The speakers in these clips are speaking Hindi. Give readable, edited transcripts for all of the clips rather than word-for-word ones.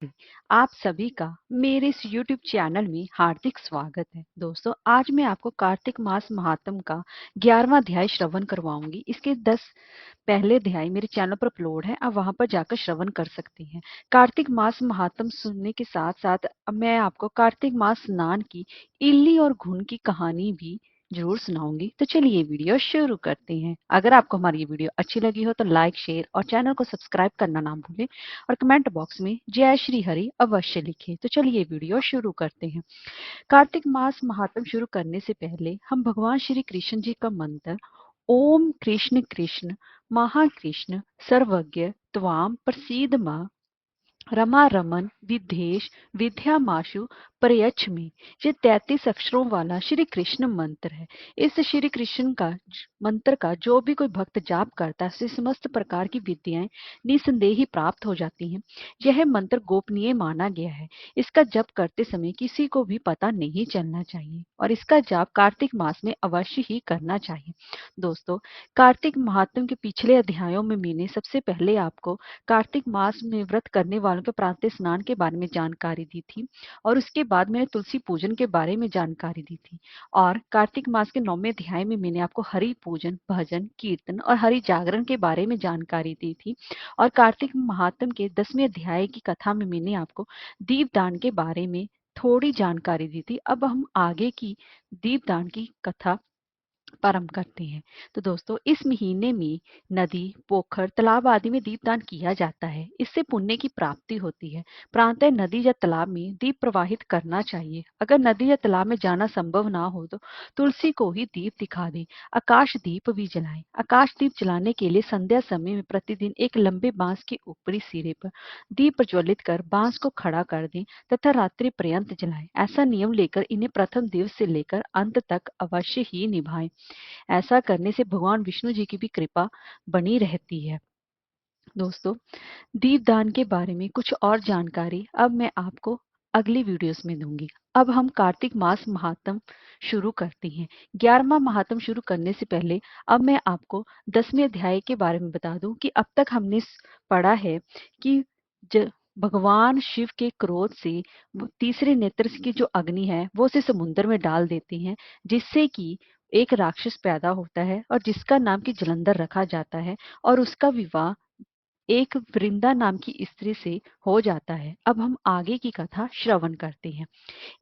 आप सभी का मेरे इस YouTube चैनल में हार्दिक स्वागत है। दोस्तों, आज मैं आपको कार्तिक मास महात्म का 11वां अध्याय श्रवण करवाऊंगी। इसके 10 पहले अध्याय मेरे चैनल पर अपलोड है, आप वहां पर जाकर श्रवण कर सकते हैं। कार्तिक मास महात्म सुनने के साथ साथ अब मैं आपको कार्तिक मास स्नान की इल्ली और घुन की कहानी भी जरूर सुनाऊंगी। तो चलिए ये वीडियो शुरू करते हैं। अगर आपको हमारी ये वीडियो अच्छी लगी हो तो लाइक, शेयर और चैनल को सब्सक्राइब करना ना भूलें और कमेंट बॉक्स में जय श्री हरि अवश्य लिखें। तो चलिए वीडियो शुरू करते हैं। कार्तिक मास महात्म शुरू करने से पहले हम भगवान श्री कृष्ण जी का मंत्र ओम कृष्ण कृष्ण महाकृष्ण सर्वज्ञ त्वाम प्रसीद मां रमा रमन विदेश विद्यामाशु प्रयच्छ में, ये 33 अक्षरों वाला श्री कृष्ण मंत्र है। इस श्री कृष्ण का मंत्र का जो भी कोई भक्त जाप करता है उसे समस्त प्रकार की विद्याएं निसंदेह ही प्राप्त हो जाती हैं। यह मंत्र गोपनीय माना गया है। इसका जप करते समय किसी को भी पता नहीं चलना चाहिए और इसका जाप कार्तिक मास में अवश्य ही करना चाहिए। दोस्तों, कार्तिक महात्म के पिछले अध्यायों में मैंने सबसे पहले आपको कार्तिक मास में व्रत करने वालों के प्रातः स्नान के बारे में जानकारी दी थी और उसके बाद मैंने तुलसी पूजन के बारे में जानकारी दी थी। और कार्तिक मास के 9वें अध्याय में मैंने आपको हरि पूजन, भजन, कीर्तन और हरि जागरण के बारे में जानकारी दी थी। और कार्तिक महात्म के 10वें अध्याय की कथा में मैंने आपको दीपदान के बारे में थोड़ी जानकारी दी थी। अब हम आगे की दीपदान की कथा प्रारंभ करते हैं। तो दोस्तों, इस महीने में नदी, पोखर, तालाब आदि में दीपदान किया जाता है। इससे पुण्य की प्राप्ति होती है। प्रातः नदी या तालाब में दीप प्रवाहित करना चाहिए। अगर नदी या तालाब में जाना संभव ना हो तो तुलसी को ही दीप दिखा दें। आकाश दीप भी जलाएं। आकाश दीप जलाने के लिए संध्या समय में प्रतिदिन एक लंबे बांस के ऊपरी सिरे पर दीप प्रज्वलित कर बांस को खड़ा कर दें तथा रात्रि पर्यंत जलाएं। ऐसा नियम लेकर इन्हें प्रथम दिवस से लेकर अंत तक अवश्य ही निभाएं। ऐसा करने से भगवान विष्णु जी की भी कृपा बनी रहती है। दोस्तों, दीपदान के बारे में कुछ और जानकारी अब मैं आपको अगली वीडियोस में दूंगी। अब हम कार्तिक मास महात्म शुरू करते हैं। 11वां महात्म शुरू करने से पहले अब मैं आपको 10वें अध्याय के बारे में बता दूं कि अब तक हमने पढ़ा है कि भगवान शिव के क्रोध से तीसरे नेत्र की जो अग्नि है वो उसे समुद्र में डाल देती है, जिससे कि एक राक्षस पैदा होता है और जिसका नाम की जलंधर रखा जाता है और उसका विवाह एक वृंदा नाम की स्त्री से हो जाता है। अब हम आगे की कथा श्रवण करते हैं।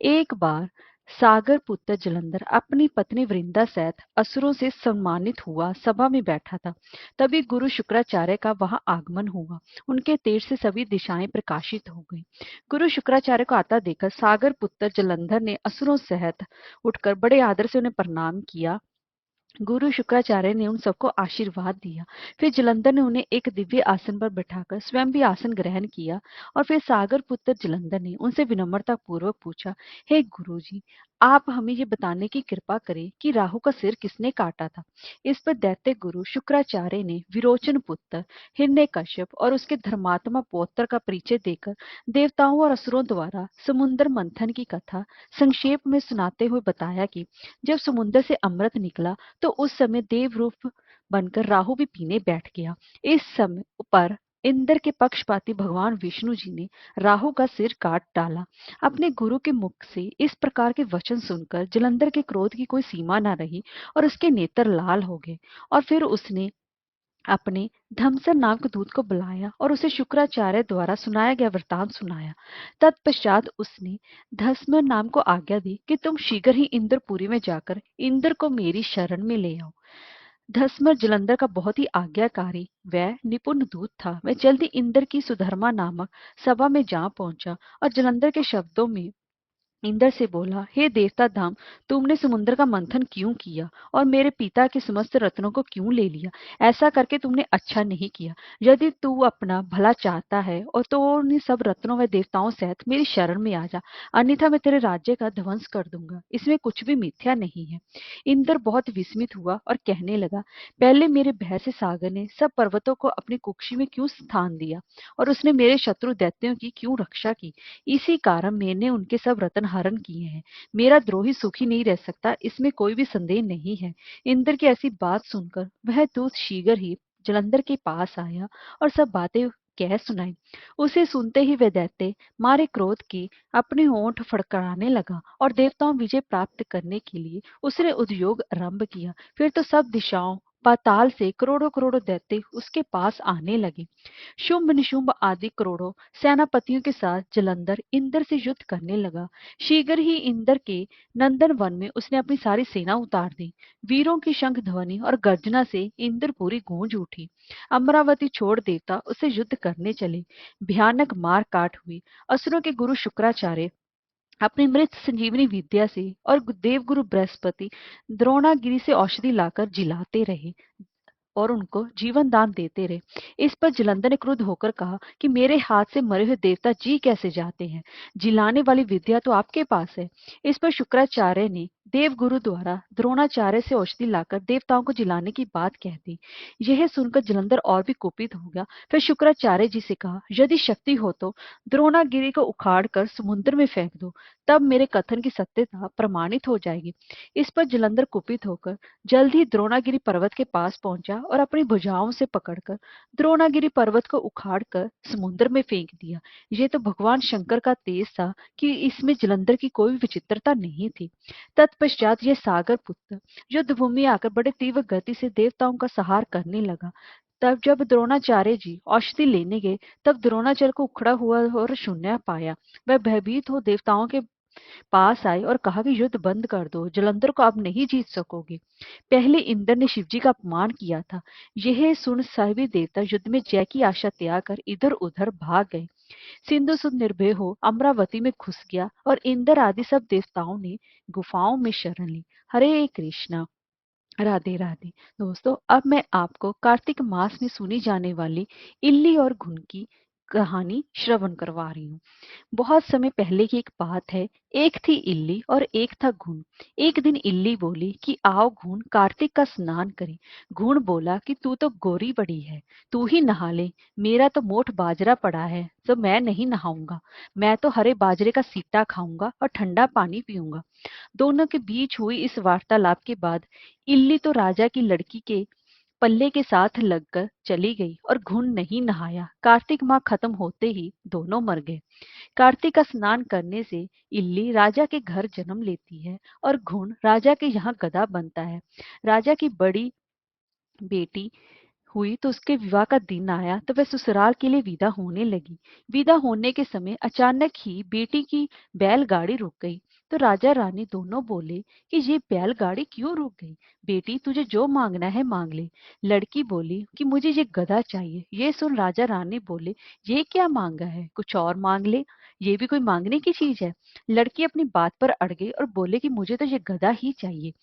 एक बार सागर पुत्र जलंधर अपनी पत्नी वृंदा सहित असुरों से सम्मानित हुआ सभा में बैठा था। तभी गुरु शुक्राचार्य का वहां आगमन हुआ। उनके तेज से सभी दिशाएं प्रकाशित हो गई। गुरु शुक्राचार्य को आता देखकर सागर पुत्र जलंधर ने असुरों सहित उठकर बड़े आदर से उन्हें प्रणाम किया। गुरु शुक्राचार्य ने उन सबको आशीर्वाद दिया। फिर जलंधर ने उन्हें एक दिव्य आसन पर बैठाकर स्वयं भी आसन ग्रहण किया और फिर सागर पुत्र जलंधर ने उनसे विनम्रता पूर्वक पूछा, हे गुरु जी, आप हमें ये बताने की कृपा करें कि राहु का सिर किसने काटा था। इस पर दैत्य गुरु शुक्राचार्य ने विरोचन पुत्र हिरण्यकश्यप और उसके धर्मात्मा पौत्र का परिचय देकर देवताओं और असुरों द्वारा समुद्र मंथन की कथा संक्षेप में सुनाते हुए बताया कि जब समुद्र से अमृत निकला तो उस समय देव रूप बनकर राहु भी पीने बैठ गया। इस समय पर इंद्र के पक्षपाती भगवान विष्णु जी ने राहु का सिर काट डाला। अपने गुरु के मुख से इस प्रकार के वचन सुनकर जलंधर के क्रोध की कोई सीमा न रही और उसके नेत्र लाल हो गए। और फिर उसने अपने धमसर नाम के दूत को बुलाया और उसे शुक्राचार्य द्वारा सुनाया गया वृतांत सुनाया। तत्पश्चात उसने धस्म नाम को आज्ञा दी कि तुम शीघ्र ही इंद्रपुरी में जाकर इंद्र को मेरी शरण में ले आओ। धस्म जलंधर का बहुत ही आज्ञाकारी व निपुण दूत था। वह जल्दी इंद्र की सुधर्मा नामक सभा में जा पहुंचा और जलंधर के शब्दों में इंद्र से बोला, हे देवता धाम, तुमने समुद्र का मंथन क्यों किया और मेरे पिता के समस्त रत्नों को क्यों ले लिया। ऐसा करके तुमने अच्छा नहीं किया। यदि तू अपना भला चाहता है और तो उन सब रत्नों व देवताओं सहित मेरी शरण में आ जा, अन्यथा मैं तेरे राज्य का ध्वंस कर दूंगा। इसमें कुछ भी मिथ्या नहीं है। इंद्र बहुत विस्मित हुआ और कहने लगा, पहले मेरे भय से सागर ने सब पर्वतों को अपनी कुक्षी में क्यों स्थान दिया और उसने मेरे शत्रु दैत्यों की क्यों रक्षा की। इसी कारण मैंने उनके सब रत्न हरण किए हैं। मेरा द्रोही सुखी नहीं रह सकता, इसमें कोई भी संदेह नहीं है। इंद्र की ऐसी बात सुनकर वह दूत शीघ्र ही जलंधर के पास आया और सब बातें कह सुनाई। उसे सुनते ही वह दैत्य मारे क्रोध की अपने होंठ फड़फड़ाने लगा और देवताओं विजय प्राप्त करने के लिए उसने उद्योग आरंभ किया। फिर तो सब दिशाओं पाताल से करोड़ों करोड़ों दैत्य उसके पास आने लगे। शुंभ निशुंभ आदि करोड़ों सेनापतियों के साथ जलंधर इंद्र से युद्ध करने लगा। शीघ्र ही इंद्र के नंदन वन में उसने अपनी सारी सेना उतार दी। वीरों की शंख ध्वनि और गर्जना से इंद्रपुरी गूंज उठी। अमरावती छोड़ देवता उससे युद्ध करने चले। भयानक मार काट हुई। असुरों के गुरु शुक्राचार्य अपनी मृत संजीवनी विद्या से और देवगुरु बृहस्पति द्रोणागिरी से औषधि लाकर जिलाते रहे और उनको जीवन दान देते रहे। इस पर जलंधर ने क्रुद्ध होकर कहा कि मेरे हाथ से मरे हुए देवता जी कैसे जाते हैं? जिलाने वाली विद्या तो आपके पास है। इस पर शुक्राचार्य ने देवगुरु द्वारा द्रोणाचार्य से औषधि लाकर देवताओं को जिलाने की बात कह दी। यह सुनकर जलंधर और भी कुपित हो गया। फिर शुक्राचार्य जी से कहा, यदि शक्ति हो तो द्रोणागिरी को उखाड़ कर समुद्र में फेंक दो, तब मेरे कथन की सत्यता प्रमाणित हो जाएगी। इस पर जलंधर कुपित होकर जल्द ही द्रोणागिरी पर्वत के पास पहुंचा और अपनी भुजाओं से पकड़कर द्रोणागिरी पर्वत को उखाड़कर समुद्र में फेंक दिया। ये तो भगवान शंकर का तेज था कि इसमें जलंधर की कोई विचित्रता नहीं थी। तत्पश्चात यह सागर पुत्र युद्ध भूमि आकर बड़े तीव्र गति से देवताओं का संहार करने लगा। तब जब द्रोणाचार्य जी औषधि लेने गए, तब द्रोणाचार्य को उखड़ा हुआ और शून्य पाया। वह भयभीत हो देवताओं के पास आए और कहा कि युद्ध बंद कर दो, जलंधर को अब नहीं जीत सकोगे। पहले इंद्र ने शिवजी का अपमान किया था। यह सुन सभी देवता युद्ध में जय की आशा त्याग कर इधर उधर भाग गए। सिंधु सुद निर्भय हो अमरावती में घुस गया और इंद्र आदि सब देवताओं ने गुफाओं में शरण ली। हरे कृष्णा। राधे राधे। दोस्तों, अब मैं आपको कार्तिक मास में सुनी जाने वाली इल्ली और घुन की कहानी श्रवण करवा रही हूँ। बहुत समय पहले की एक बात है। एक थी इल्ली और एक था घुन। एक दिन इल्ली बोली कि आओ घुन, कार्तिक का स्नान करें। घुन बोला कि तू तो गोरी बड़ी है, तू ही नहा ले। मेरा तो मोट बाजरा पड़ा है, तो मैं नहीं नहाऊंगा। मैं तो हरे बाजरे का सीटा खाऊंगा और ठंडा पानी पीऊंगा। दोनों के बीच हुई इस वार्तालाप के बाद इल्ली तो राजा की लड़की के पल्ले के साथ लगकर चली गई और घुन नहीं नहाया। कार्तिक माह खत्म होते ही दोनों मर गए। कार्तिक का स्नान करने से इल्ली राजा के घर जन्म लेती है और घुन राजा के यहाँ गधा बनता है। राजा की बड़ी बेटी हुई तो उसके विवाह का दिन आया तो वह ससुराल के लिए विदा होने लगी। विदा होने के समय अचानक ही बेटी की बैलगाड़ी रुक गई। तो राजा रानी दोनों बोले कि ये बैलगाड़ी क्यों रुक गई? बेटी, तुझे जो मांगना है मांग ले। लड़की बोली कि मुझे ये गधा चाहिए। ये सुन राजा रानी बोले, ये क्या मांगा है? कुछ और मांग ले, ये भी कोई मांगने की चीज है? लड़की अपनी बात पर अड़ गई और बोले कि मुझे तो ये गधा ही चाहिए।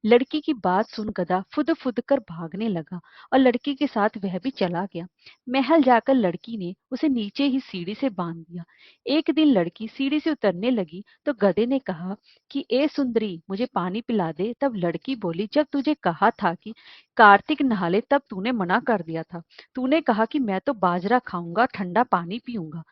लड़की की बात सुन गधा फुद फुद कर भागने लगा और लड़की के साथ वह भी चला गया। महल जाकर लड़की ने उसे नीचे ही सीढ़ी से बांध दिया। एक दिन लड़की सीढ़ी से उतरने लगी तो गधे ने कहा कि ए सुंदरी, मुझे पानी पिला दे। तब लड़की बोली, जब तुझे कहा था कि कार्तिक नहा ले तब तूने मना कर दिया था। तूने कहा कि मैं तो बाजरा खाऊंगा, ठंडा पानी पीऊंगा।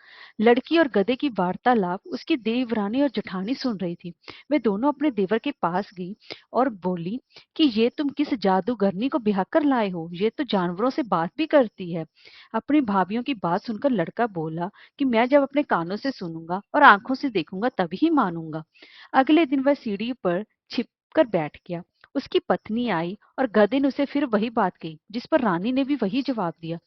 लड़की और गधे की वार्तालाप उसकी देवरानी और जेठानी सुन रही थी। वे दोनों अपने देवर के पास गई और बोली कि ये तुम किस जादूगरनी को ब्याह कर लाए हो? ये तो जानवरों से बात भी करती है। अपनी भाभीियों की बात सुनकर लड़का बोला कि मैं जब अपने कानों से सुनूंगा और आंखों से देखूंगा तभी मानूंगा। अगले दिन वह सीढ़ी पर छिप कर बैठ गया। उसकी पत्नी आई और गधे ने उसे फिर वही बात कही, जिस पर रानी ने भी वही जवाब दिया।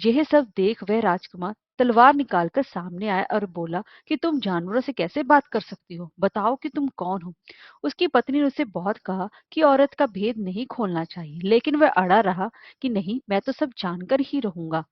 यह सब देख वह राजकुमार तलवार निकालकर सामने आया और बोला कि तुम जानवरों से कैसे बात कर सकती हो? बताओ कि तुम कौन हो? उसकी पत्नी ने उससे बहुत कहा कि औरत का भेद नहीं खोलना चाहिए, लेकिन वह अड़ा रहा कि नहीं, मैं तो सब जानकर ही रहूंगा।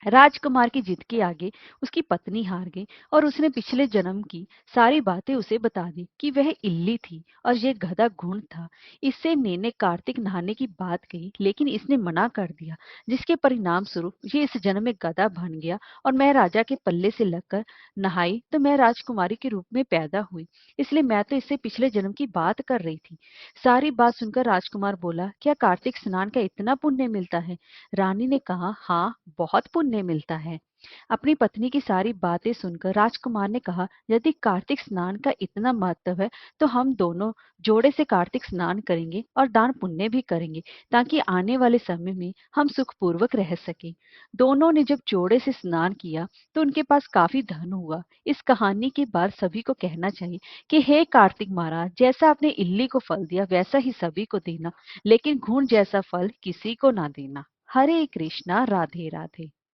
राजकुमार की जिद के आगे उसकी पत्नी हार गई और उसने पिछले जन्म की सारी बातें उसे बता दी कि वह इल्ली थी और यह गधा घुन था। इससे मैंने कार्तिक नहाने की बात कही, लेकिन इसने मना कर दिया, जिसके परिणाम स्वरूप ये इस जन्म में गधा बन गया और मैं राजा के पल्ले से लगकर नहाई तो मैं राजकुमारी के रूप में पैदा हुई। इसलिए मैं तो इससे पिछले जन्म की बात कर रही थी। सारी बात सुनकर राजकुमार बोला, क्या कार्तिक स्नान का इतना पुण्य मिलता है? रानी ने कहा, हाँ, बहुत पुण्य सुनने मिलता है। अपनी पत्नी की सारी बातें सुनकर राजकुमार ने कहा, यदि कार्तिक स्नान का इतना महत्व है तो हम दोनों जोड़े से कार्तिक स्नान करेंगे और दान पुण्य भी करेंगे, ताकि आने वाले समय में हम सुखपूर्वक रह सकें। दोनों ने जब जोड़े से स्नान किया तो उनके पास काफी धन हुआ। इस कहानी के बाद सभी को कहना चाहिए कि हे कार्तिक महाराज, जैसा आपने इल्ली को फल दिया वैसा ही सभी को देना, लेकिन घूंट जैसा फल किसी को ना देना। हरे कृष्णा, राधे राधे।